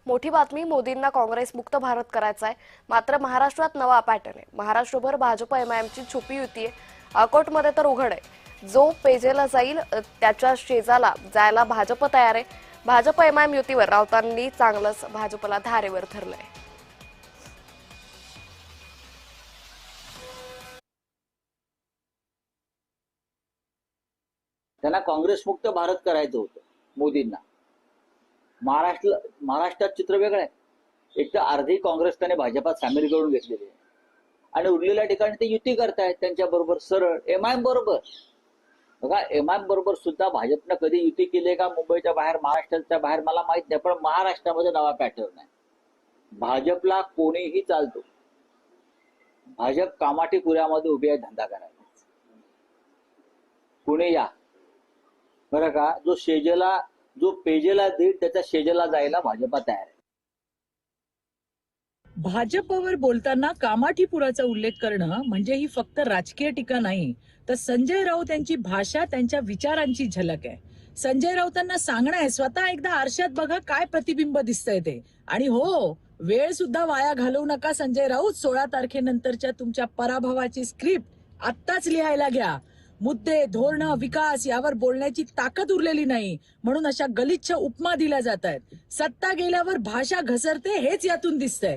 मोठी बातमी, मोदींना काँग्रेस मुक्त भारत करायचा आहे. मात्र महाराष्ट्रात नवा पॅटर्न आहे. महाराष्ट्रभर भाजप एमआयएमची छुपी युती आहे. अकोटमध्ये तर उघड आहे. जो पेजेला जाईल त्याच्या शेजाला जायला भाजप तयार आहे. भाजप एमआयएम युतीवर राऊतांनी चांगलंच भाजपला धारेवर धरलंय. त्यांना काँग्रेस मुक्त भारत करायचं होतं मोदींना. महाराष्ट्रात चित्र वेगळं आहे. एक तर अर्धी काँग्रेस त्याने भाजपात सामील करून घेतलेली आहे आणि उरलेल्या ठिकाणी ते युती करतायत त्यांच्या बरोबर सरळ एमआयएम बरोबर. बघा, एमआयएम बरोबर सुद्धा भाजपनं कधी युती केली आहे का मुंबईच्या बाहेर, महाराष्ट्राच्या बाहेर मला माहित नाही, पण महाराष्ट्रामध्ये नवा पॅटर्न आहे. भाजपला कोणीही चालतो. भाजप कामाठी पुऱ्यामध्ये उभी आहे धंदा करायला. कुणी या बरं का, जो पेजेला देईल त्याच्या शेजेला जायला भाजपा तयार आहे. भाजपवर बोलताना कामाठीपुराचा उल्लेख करणं म्हणजे ही फक्त राजकीय टीका नाही, तर संजय राऊत यांची भाषा, त्यांच्या विचारांची झलक आहे. संजय राऊतांना सांगणं आहे, स्वतः एकदा आरशात बघा काय प्रतिबिंब दिसतंय ते. आणि हो, वेळ सुद्धा वाया घालवू नका संजय राऊत. 16 तारखेनंतरच्या तुमच्या पराभवाची स्क्रिप्ट आत्ताच लिहायला घ्या. मुद्दे, धोरणं, विकास यावर बोलण्याची ताकद उरलेली नाही, म्हणून अशा गलिच्छ उपमा दिल्या जात आहेत. सत्ता गेल्यावर भाषा घसरते हेच यातून दिसतंय.